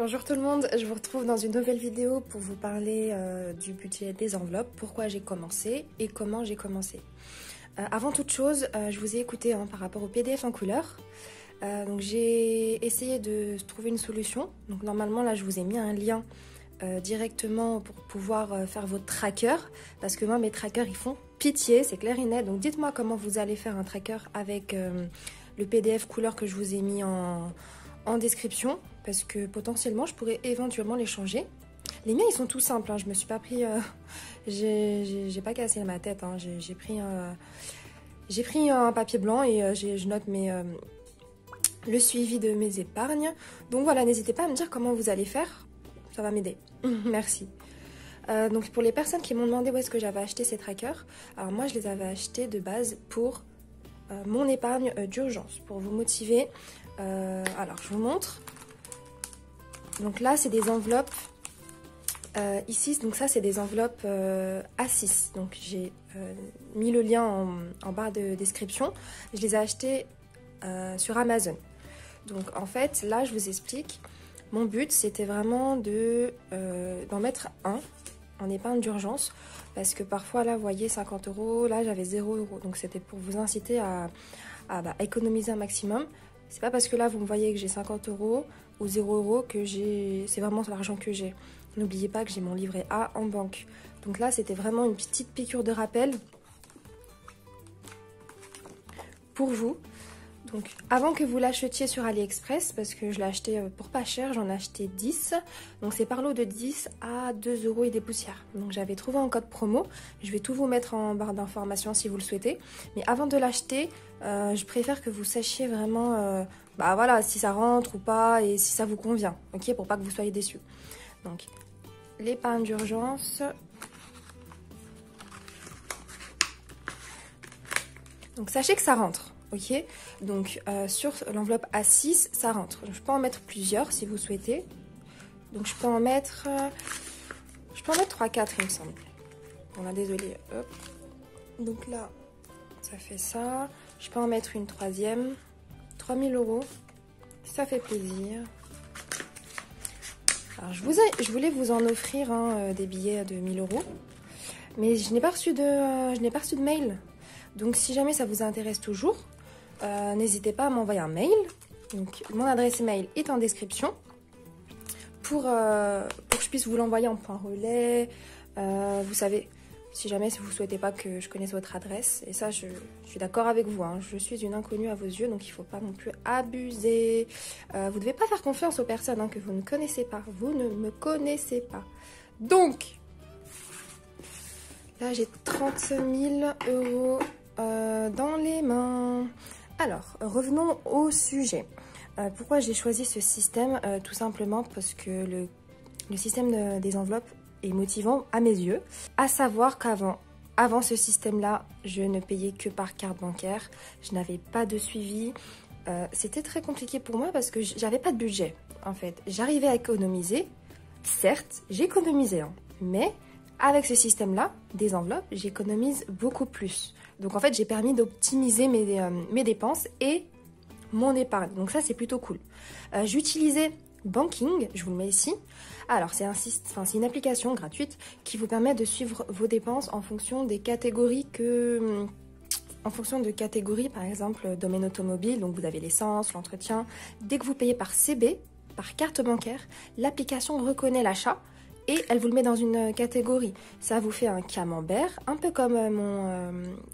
Bonjour tout le monde, je vous retrouve dans une nouvelle vidéo pour vous parler du budget des enveloppes, pourquoi j'ai commencé et comment j'ai commencé. Avant toute chose, je vous ai écouté par rapport au PDF en couleur. Donc j'ai essayé de trouver une solution. Donc normalement là je vous ai mis un lien directement pour pouvoir faire votre tracker. Parce que moi mes trackers ils font pitié, c'est clair et net. Donc dites-moi comment vous allez faire un tracker avec le PDF couleur que je vous ai mis en description. Parce que potentiellement je pourrais éventuellement les changer. Les miens ils sont tout simples, je me suis pas pris... j'ai pas cassé ma tête, j'ai pris un papier blanc et je note le suivi de mes épargnes. Donc voilà, n'hésitez pas à me dire comment vous allez faire, ça va m'aider. Merci. Donc pour les personnes qui m'ont demandé où est-ce que j'avais acheté ces trackers, alors moi je les avais achetés de base pour mon épargne d'urgence, pour vous motiver. Alors je vous montre. Donc là c'est des enveloppes ici, donc ça c'est des enveloppes A6. Donc j'ai mis le lien en barre de description. Je les ai achetées sur Amazon. Donc en fait là je vous explique. Mon but c'était vraiment d'en mettre un en épargne d'urgence. Parce que parfois là vous voyez 50 €, là j'avais 0 €. Donc c'était pour vous inciter à économiser un maximum. C'est pas parce que là vous me voyez que j'ai 50 € ou 0 € que c'est vraiment l'argent que j'ai. N'oubliez pas que j'ai mon livret A en banque. Donc là c'était vraiment une petite piqûre de rappel pour vous. Donc avant que vous l'achetiez sur AliExpress, parce que je l'ai acheté pour pas cher, j'en ai acheté 10. Donc c'est par lot de 10 à 2 € et des poussières. Donc j'avais trouvé un code promo. Je vais tout vous mettre en barre d'informations si vous le souhaitez. Mais avant de l'acheter, je préfère que vous sachiez vraiment voilà, si ça rentre ou pas et si ça vous convient. Ok, pour pas que vous soyez déçus. Donc l'épargne d'urgence. Donc sachez que ça rentre. Ok, donc sur l'enveloppe A6, ça rentre. Je peux en mettre plusieurs si vous souhaitez. Donc je peux en mettre 3-4 il me semble. Bon là désolé, hop. Donc là, ça fait ça. Je peux en mettre une troisième. 3 000 €. Ça fait plaisir. Alors je voulais vous en offrir des billets de 1 000 €. Mais je n'ai pas reçu de mail. Donc si jamais ça vous intéresse toujours, n'hésitez pas à m'envoyer un mail. Donc mon adresse mail est en description pour que je puisse vous l'envoyer en point relais. Vous savez, si jamais vous ne souhaitez pas que je connaisse votre adresse, et ça je suis d'accord avec vous, je suis une inconnue à vos yeux, donc il ne faut pas non plus abuser. Vous ne devez pas faire confiance aux personnes que vous ne connaissez pas. Vous ne me connaissez pas. Donc là j'ai 30 000 € dans les mains. Alors, revenons au sujet. Pourquoi j'ai choisi ce système? Tout simplement parce que le système des enveloppes est motivant à mes yeux. À savoir qu'avant ce système-là, je ne payais que par carte bancaire. Je n'avais pas de suivi. C'était très compliqué pour moi parce que j'avais pas de budget, en fait. J'arrivais à économiser. Certes, j'économisais, mais avec ce système-là, des enveloppes, j'économise beaucoup plus. Donc en fait, j'ai permis d'optimiser mes dépenses et mon épargne. Donc ça, c'est plutôt cool. J'utilisais Banking, je vous le mets ici. Alors, c'est une application gratuite qui vous permet de suivre vos dépenses en fonction des catégories par exemple, domaine automobile. Donc vous avez l'essence, l'entretien. Dès que vous payez par CB, par carte bancaire, l'application reconnaît l'achat et elle vous le met dans une catégorie. Ça vous fait un camembert, un peu comme mon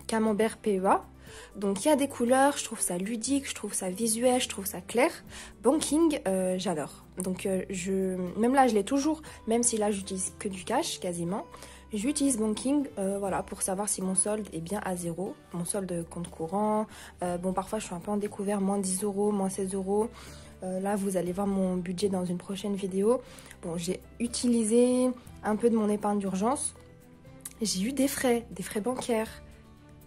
camembert PEA. Donc il y a des couleurs, je trouve ça ludique, je trouve ça visuel, je trouve ça clair. Banking, j'adore. Donc même là je l'ai toujours, même si là j'utilise que du cash quasiment. J'utilise Banking voilà, pour savoir si mon solde est bien à 0. Mon solde compte courant. Bon, parfois je suis un peu en découvert, moins 10 €, moins 16 €. Là, vous allez voir mon budget dans une prochaine vidéo. Bon, j'ai utilisé un peu de mon épargne d'urgence. J'ai eu des frais bancaires.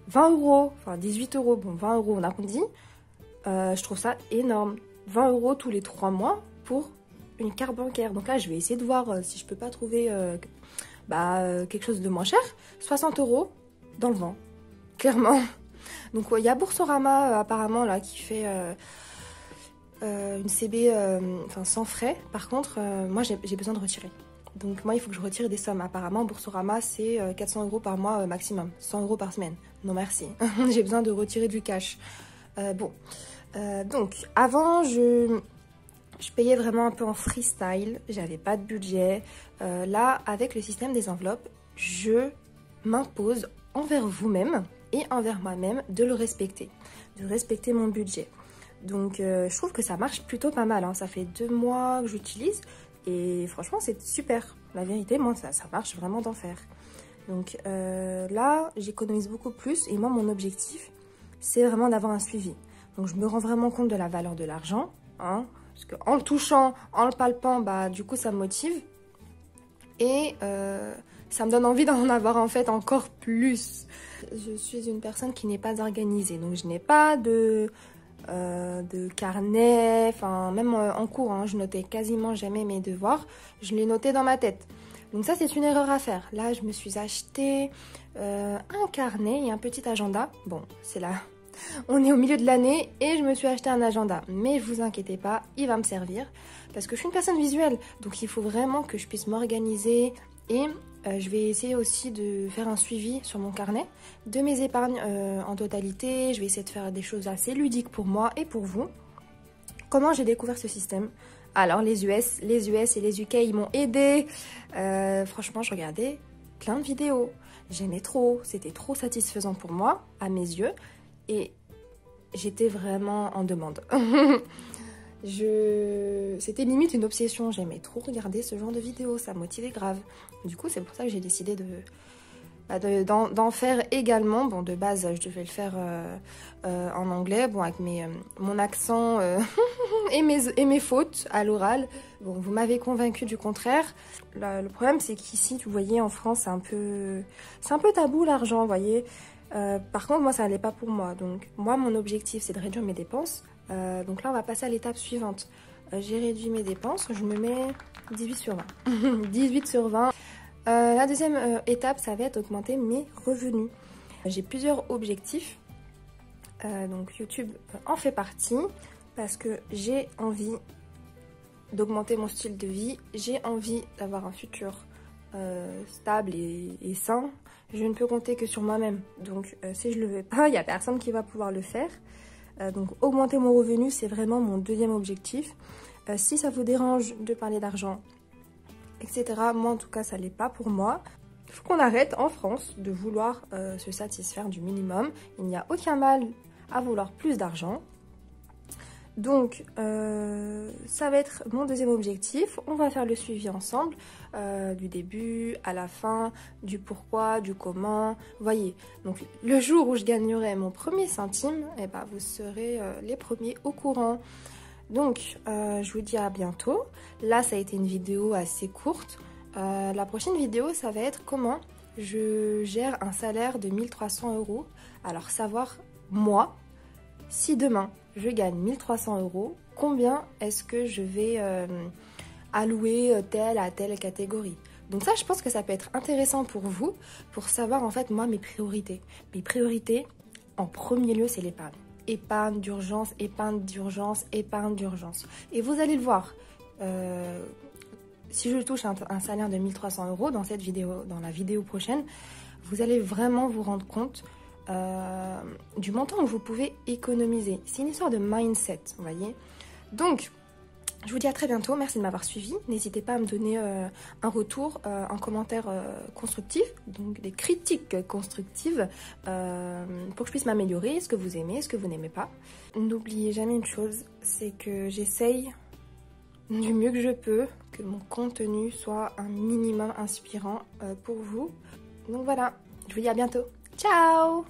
20 €, enfin 18 €, bon 20 € on arrondit. Je trouve ça énorme. 20 € tous les 3 mois pour une carte bancaire. Donc là, je vais essayer de voir si je peux pas trouver quelque chose de moins cher. 60 € dans le vent, clairement. Donc il y a Boursorama apparemment là qui fait... une CB enfin, sans frais. Par contre, moi j'ai besoin de retirer. Donc moi il faut que je retire des sommes. Apparemment Boursorama c'est 400 € par mois maximum, 100 € par semaine. Non merci, j'ai besoin de retirer du cash. Donc avant je payais vraiment un peu en freestyle, j'avais pas de budget. Là avec le système des enveloppes, je m'impose envers vous-même et envers moi-même de le respecter, de respecter mon budget. Donc je trouve que ça marche plutôt pas mal, hein. Ça fait 2 mois que j'utilise et franchement c'est super. La vérité, moi ça marche vraiment d'enfer. Donc là j'économise beaucoup plus et moi mon objectif c'est vraiment d'avoir un suivi. Donc je me rends vraiment compte de la valeur de l'argent, hein, parce qu'en le touchant, en le palpant, bah du coup ça me motive. Et ça me donne envie d'en avoir en fait encore plus. Je suis une personne qui n'est pas organisée, donc je n'ai pas de carnet, enfin même en cours, hein, je notais quasiment jamais mes devoirs, je les notais dans ma tête. Donc ça c'est une erreur à faire. Là je me suis acheté un carnet et un petit agenda. Bon c'est là, on est au milieu de l'année et je me suis acheté un agenda. Mais vous inquiétez pas, il va me servir parce que je suis une personne visuelle. Donc il faut vraiment que je puisse m'organiser et je vais essayer aussi de faire un suivi sur mon carnet de mes épargnes en totalité. Je vais essayer de faire des choses assez ludiques pour moi et pour vous. Comment j'ai découvert ce système? Alors les US et les UK ils m'ont aidé. Franchement je regardais plein de vidéos. J'aimais trop, c'était trop satisfaisant pour moi, à mes yeux. Et j'étais vraiment en demande. C'était limite une obsession. J'aimais trop regarder ce genre de vidéos. Ça me motivait grave. Du coup, c'est pour ça que j'ai décidé d'en faire également. Bon, de base, je devais le faire en anglais. Bon, avec mon accent et mes fautes à l'oral. Bon, vous m'avez convaincu du contraire. Le problème, c'est qu'ici, vous voyez, en France, c'est un peu tabou l'argent, vous voyez. Par contre, moi, ça n'allait pas pour moi. Donc, moi, mon objectif, c'est de réduire mes dépenses. Donc là, on va passer à l'étape suivante. J'ai réduit mes dépenses. Je me mets 18 sur 20. 18 sur 20. La deuxième étape, ça va être augmenter mes revenus. J'ai plusieurs objectifs. Donc, YouTube en fait partie. Parce que j'ai envie d'augmenter mon style de vie. J'ai envie d'avoir un futur stable et sain. Je ne peux compter que sur moi-même. Donc si je le veux pas, il n'y a personne qui va pouvoir le faire. Donc augmenter mon revenu, c'est vraiment mon deuxième objectif. Si ça vous dérange de parler d'argent, etc., moi en tout cas ça l'est pas pour moi. Il faut qu'on arrête en France de vouloir se satisfaire du minimum. Il n'y a aucun mal à vouloir plus d'argent. Donc ça va être mon deuxième objectif. On va faire le suivi ensemble, du début à la fin, du pourquoi, du comment. Voyez, donc le jour où je gagnerai mon premier centime, eh ben, vous serez les premiers au courant. Donc je vous dis à bientôt. Là ça a été une vidéo assez courte. La prochaine vidéo ça va être comment je gère un salaire de 1300 €. Alors savoir moi, si demain je gagne 1300 €, combien est-ce que je vais allouer telle à telle catégorie? Donc ça, je pense que ça peut être intéressant pour vous, pour savoir en fait, moi, mes priorités. Mes priorités, en premier lieu, c'est l'épargne. Épargne d'urgence, épargne d'urgence, épargne d'urgence. Et vous allez le voir, si je touche un salaire de 1300 € dans cette vidéo, dans la vidéo prochaine, vous allez vraiment vous rendre compte du montant que vous pouvez économiser. C'est une histoire de mindset, vous voyez. Donc, je vous dis à très bientôt. Merci de m'avoir suivi. N'hésitez pas à me donner un retour, un commentaire constructif, donc des critiques constructives pour que je puisse m'améliorer, ce que vous aimez, ce que vous n'aimez pas. N'oubliez jamais une chose, c'est que j'essaye du mieux que je peux que mon contenu soit un minimum inspirant pour vous. Donc voilà, je vous dis à bientôt. Ciao!